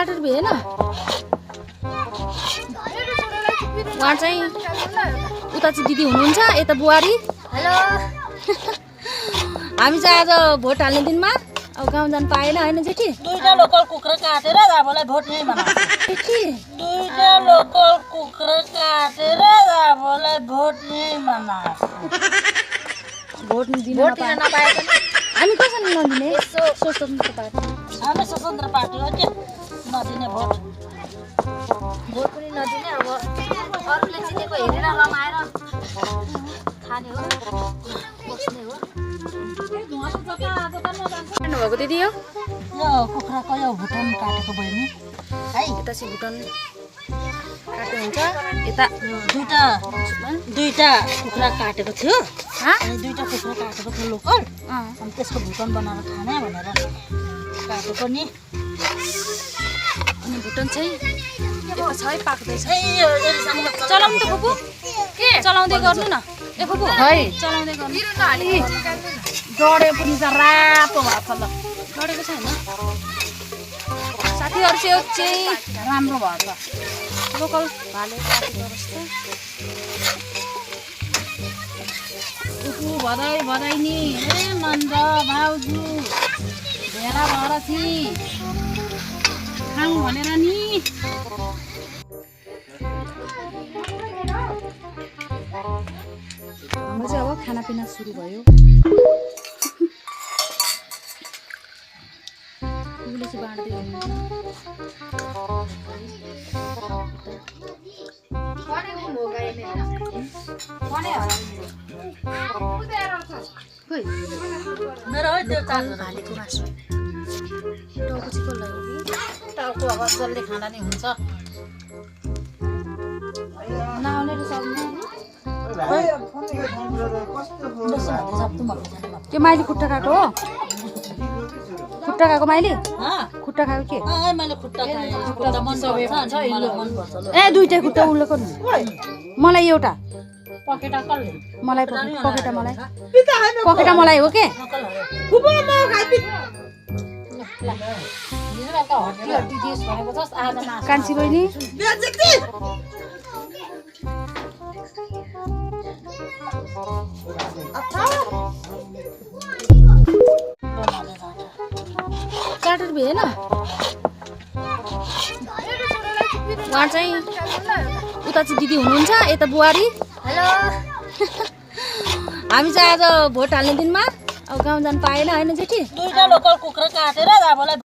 काटेर भएन उहाँ चाहिँ उता चाहिँ दिदी हुनुहुन्छ यता बुहारी हेलो हामी चाहिँ आज भोट हाल्ने दिनमा अब गाउँ जान पाएन हैन जेठी दुईटा लोकल कुखुरा काटेर आफूलाई भोट नै बनाएको जेठी दुईटा लोकल कुखुरा काटेर आफूलाई भोट नै बनाएको भोट दिन भोट दिन नपाए पनि हामी कसरी नदिने स्वतन्त्र पार्टी हामी स्वतन्त्र पार्टी हो के नदिने भोट भोट पनि नदिने अब अरूले जितेको हेरेर रमाएर खाने हो बस्ने हो भएको दिदी हो यो कुखुराको यो भुटन काटेको बहिनी है यता चाहिँ भुटन काट्नु हुन्छ यता दुईटा कुखुरा काटेको थियो हाँ अनि दुईटा कुखुरा काटेको थियो लोकल अँ अनि त्यसको भुटन बनाएर खाने भनेर काटेको नि अनि भुटन चाहिँ यता छ है पाक्दैछ चलाउनु चलाउनु त फुपू के चलाउँदै गर्नु न ए फुपू है चलाउँदै गर्नु डढे पनि त रातो भएको छ ल लडेको छैन साथीहरू चाहिँ राम्रो भएको छ लोकल भाले काटेको जस्तो उकु भदै नि ए नन्द भाउजू भेरा भएर थिए खाउँ भनेर नि हाम्रो चाहिँ अब खानापिना सुरु भयो उसले चाहिँ बाँड्दै खोइ मेरो है त्यो चार्जर भालेको मासु टाउको चाहिँ कसलाई हो कि टाउको अब जसले खाँदा नि हुन्छ नआउने रहेछ त्यो माइली खुट्टा खाएको हो खुट्टा खाएको माइली खुट्टा खाएको के मैले खुट्टा खाएँ खुट्टा मन पर्छ मलाई मन पर्छ ल ए दुईटै खुट्टा उल्लेको मलाई एउटा पकेटा कसले मलाई पकेटा मलाई पकेटा मलाई हो के कान्छी बहिनी काटेर भएन उहाँ चाहिँ उता चाहिँ दिदी हुनुहुन्छ यता बुहारी हेलो हामी चाहिँ आज भोट हाल्ने दिनमा अब गाउँ जान पाएन हैन जेठी दुईटा लोकल कुखुरा काटेर आफूलाई